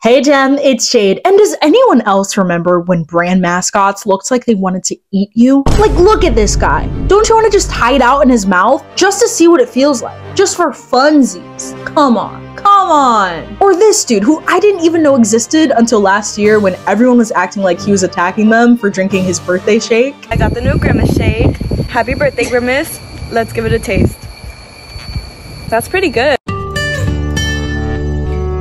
Hey Jem, it's Jade. And does anyone else remember when brand mascots looked like they wanted to eat you? Like, look at this guy. Don't you want to just hide out in his mouth just to see what it feels like? Just for funsies. Come on. Come on. Or this dude who I didn't even know existed until last year when everyone was acting like he was attacking them for drinking his birthday shake. I got the new Grimace shake. Happy birthday, Grimace. Let's give it a taste. That's pretty good.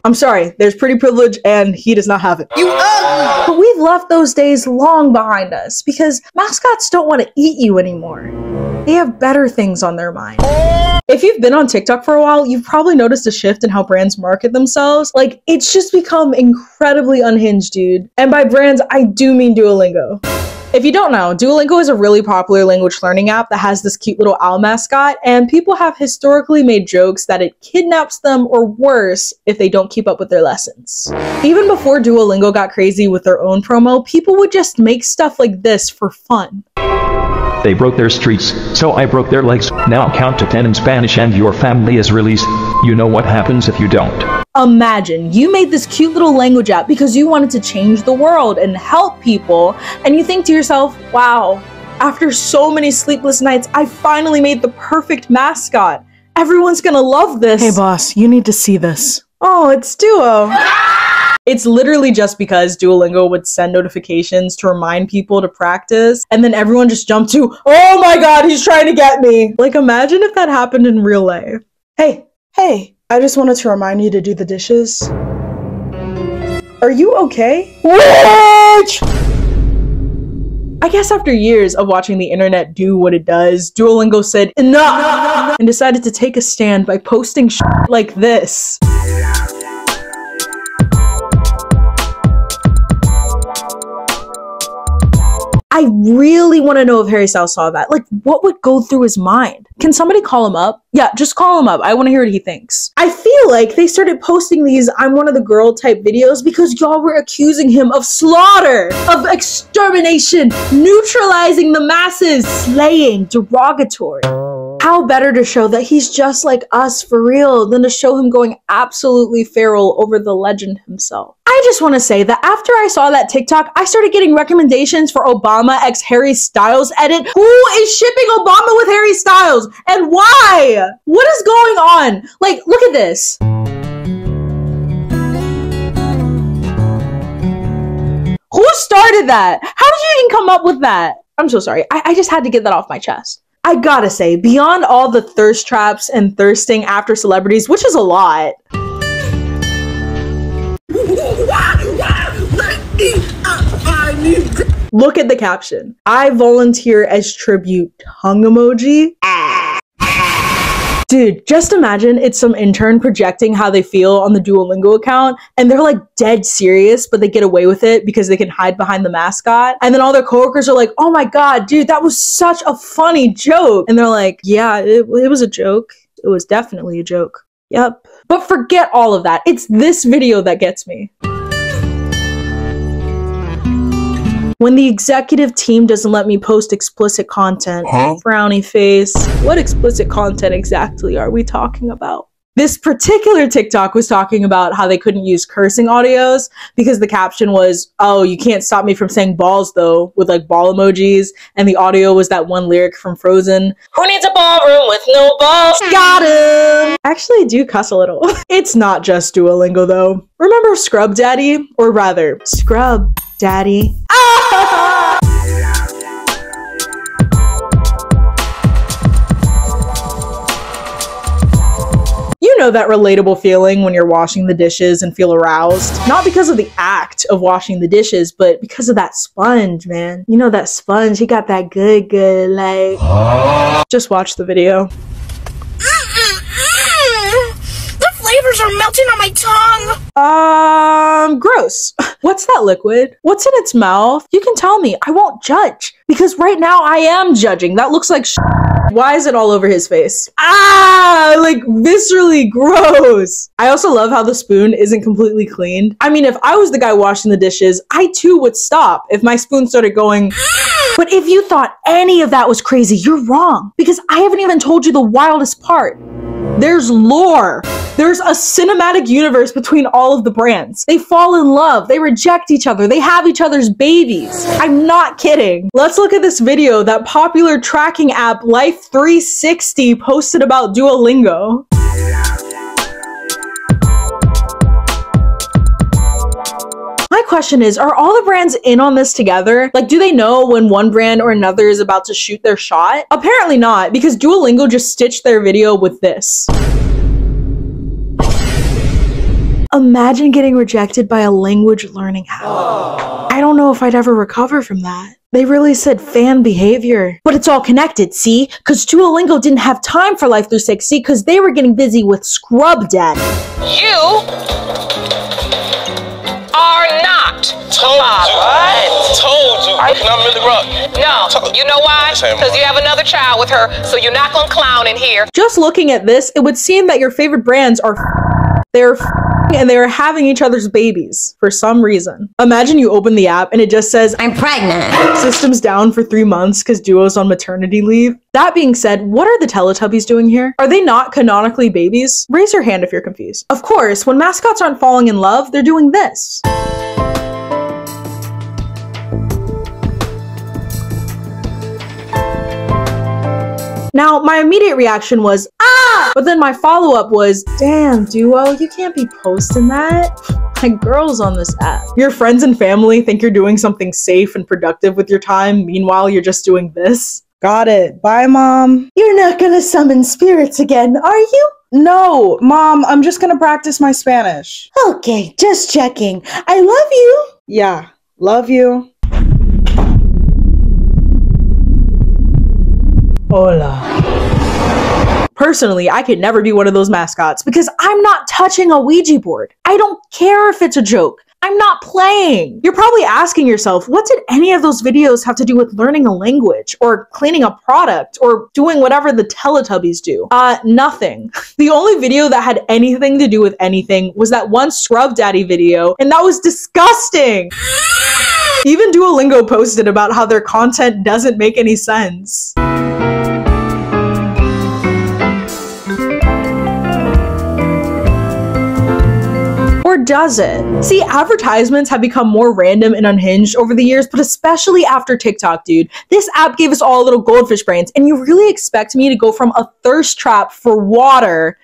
I'm sorry, there's pretty privilege and he does not have it. You ugly! But we've left those days long behind us because mascots don't want to eat you anymore. They have better things on their mind. If you've been on TikTok for a while, you've probably noticed a shift in how brands market themselves. Like, it's just become incredibly unhinged, dude. And by brands, I do mean Duolingo. If you don't know, Duolingo is a really popular language learning app that has this cute little owl mascot, and people have historically made jokes that it kidnaps them or worse if they don't keep up with their lessons. Even before Duolingo got crazy with their own promo, people would just make stuff like this for fun. They broke their streets, so I broke their legs. Now count to 10 in Spanish and your family is released. You know what happens if you don't. Imagine you made this cute little language app because you wanted to change the world and help people, and you think to yourself, wow, after so many sleepless nights, I finally made the perfect mascot. Everyone's gonna love this. Hey boss, you need to see this. Oh, it's Duo. It's literally just because Duolingo would send notifications to remind people to practice, and then everyone just jumped to, oh my god, he's trying to get me. Like, imagine if that happened in real life. Hey, I just wanted to remind you to do the dishes. Are you okay? What? I guess after years of watching the internet do what it does, Duolingo said enough and decided to take a stand by posting shit like this. I really want to know if Harry Styles saw that. Like, what would go through his mind? Can somebody call him up? Yeah, just call him up. I want to hear what he thinks. I feel like they started posting these I'm one of the girl type videos because y'all were accusing him of slaughter, of extermination, neutralizing the masses, slaying, derogatory. How better to show that he's just like us for real than to show him going absolutely feral over the legend himself. I just want to say that after I saw that TikTok, I started getting recommendations for Obama x Harry Styles edit. Who is shipping Obama with Harry Styles? And why? What is going on? Like, look at this. Who started that? How did you even come up with that? I'm so sorry. I just had to get that off my chest. I gotta say, beyond all the thirst traps and thirsting after celebrities, which is a lot. Look at the caption. I volunteer as tribute tongue emoji. Dude, just imagine it's some intern projecting how they feel on the Duolingo account, and they're like dead serious, but they get away with it because they can hide behind the mascot. And then all their coworkers are like, oh my god, dude, that was such a funny joke. And they're like, yeah, it was a joke. It was definitely a joke. Yep. But forget all of that. It's this video that gets me. When the executive team doesn't let me post explicit content, frowny face. What explicit content exactly are we talking about? This particular TikTok was talking about how they couldn't use cursing audios because the caption was, oh, you can't stop me from saying balls though, with like ball emojis, and the audio was that one lyric from Frozen. Who needs a ballroom with no balls? Got him! Actually, I do cuss a little. It's not just Duolingo though. Remember Scrub Daddy? Or rather, Scrub Daddy. Ah! You know that relatable feeling when you're washing the dishes and feel aroused? Not because of the act of washing the dishes, but because of that sponge, man. You know that sponge, he got that good, like... Just watch the video. The flavors are melting on my tongue! Gross. What's that liquid? What's in its mouth? You can tell me, I won't judge. Because right now I am judging. That looks like Why is it all over his face? Ah, like viscerally gross. I also love how the spoon isn't completely cleaned. I mean, if I was the guy washing the dishes, I too would stop if my spoon started going. But if you thought any of that was crazy, you're wrong. Because I haven't even told you the wildest part. There's lore. There's a cinematic universe between all of the brands. They fall in love. They reject each other. They have each other's babies. I'm not kidding. Let's look at this video that popular tracking app Life360 posted about Duolingo. My question is, are all the brands in on this together? Like, do they know when one brand or another is about to shoot their shot? Apparently not, because Duolingo just stitched their video with this. Imagine getting rejected by a language learning app. I don't know if I'd ever recover from that. They really said fan behavior. But it's all connected, see? Because Duolingo didn't have time for Life360 because they were getting busy with Scrub Daddy. You are not Told you. What? Told you. Not Millie Rock. No. You know why? Because you have another child with her, so you're not gonna clown in here. Just looking at this, it would seem that your favorite brands are and they are having each other's babies for some reason. Imagine you open the app and it just says, I'm pregnant. System's down for 3 months because Duo's on maternity leave. That being said, what are the Teletubbies doing here? Are they not canonically babies? Raise your hand if you're confused. Of course, when mascots aren't falling in love, they're doing this. Now, my immediate reaction was, ah! But then my follow-up was, damn, Duo, you can't be posting that. Like, girls on this app. Your friends and family think you're doing something safe and productive with your time. Meanwhile, you're just doing this. Got it. Bye, Mom. You're not gonna summon spirits again, are you? No, Mom, I'm just gonna practice my Spanish. Okay, just checking. I love you. Yeah, love you. Hola. Personally, I could never be one of those mascots because I'm not touching a Ouija board. I don't care if it's a joke. I'm not playing. You're probably asking yourself, what did any of those videos have to do with learning a language or cleaning a product or doing whatever the Teletubbies do? Nothing. The only video that had anything to do with anything was that one Scrub Daddy video, and that was disgusting. Even Duolingo posted about how their content doesn't make any sense. Or does it? See, advertisements have become more random and unhinged over the years, but especially after TikTok, dude. This app gave us all little goldfish brains, and you really expect me to go from a thirst trap for water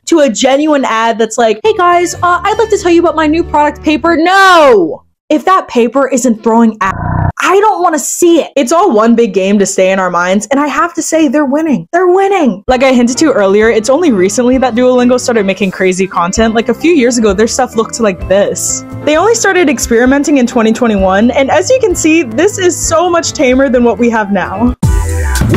to a genuine ad that's like, hey guys, I'd like to tell you about my new product paper. No! If that paper isn't throwing at, I don't want to see it. It's all one big game to stay in our minds, and I have to say, they're winning. They're winning. Like I hinted to earlier, it's only recently that Duolingo started making crazy content. Like a few years ago, their stuff looked like this. They only started experimenting in 2021, and as you can see, this is so much tamer than what we have now.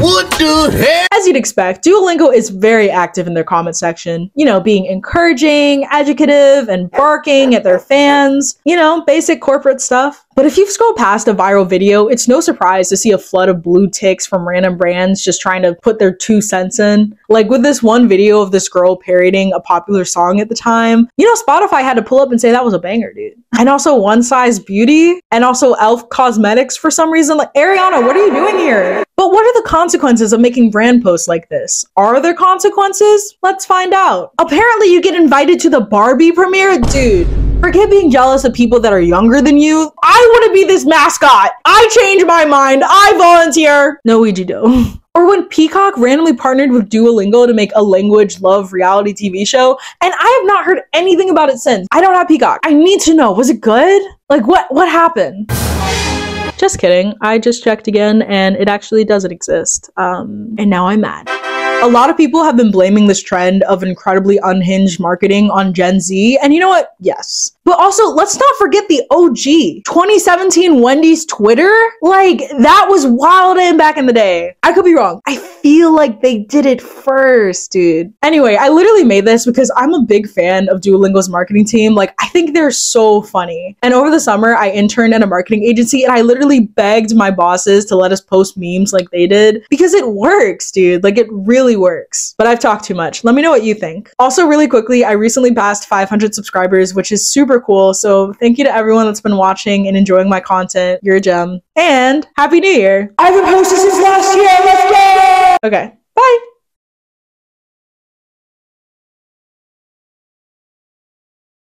What the heck? As you'd expect, Duolingo is very active in their comment section, you know, being encouraging, educative, and barking at their fans, you know, basic corporate stuff. But if you've scrolled past a viral video, it's no surprise to see a flood of blue ticks from random brands just trying to put their 2 cents in. Like with this one video of this girl parodying a popular song at the time, you know, Spotify had to pull up and say that was a banger, dude. And also One Size Beauty, and also Elf Cosmetics for some reason. Like, Ariana, what are you doing here? But what are the consequences of making brand posts like this? Are there consequences? Let's find out. Apparently you get invited to the Barbie premiere? Dude, forget being jealous of people that are younger than you. I want to be this mascot. I change my mind. I volunteer. No Ouija do. Or when Peacock randomly partnered with Duolingo to make a language love reality TV show, and I have not heard anything about it since. I don't have Peacock. I need to know. Was it good? Like, what happened? Just kidding. I just checked again, and it actually doesn't exist. And now I'm mad. A lot of people have been blaming this trend of incredibly unhinged marketing on Gen Z, and you know what? Yes. But also, let's not forget the OG. 2017 Wendy's Twitter? Like, that was wild in back in the day. I could be wrong. I feel like they did it first, dude. Anyway, I literally made this because I'm a big fan of Duolingo's marketing team. Like, I think they're so funny. And over the summer, I interned at a marketing agency, and I literally begged my bosses to let us post memes like they did because it works, dude. Like, it really works. But I've talked too much. Let me know what you think. Also, really quickly, I recently passed 500 subscribers, which is super super cool. So thank you to everyone that's been watching and enjoying my content. You're a gem. And Happy New Year. I've been hosting since last year. Let's go! Okay.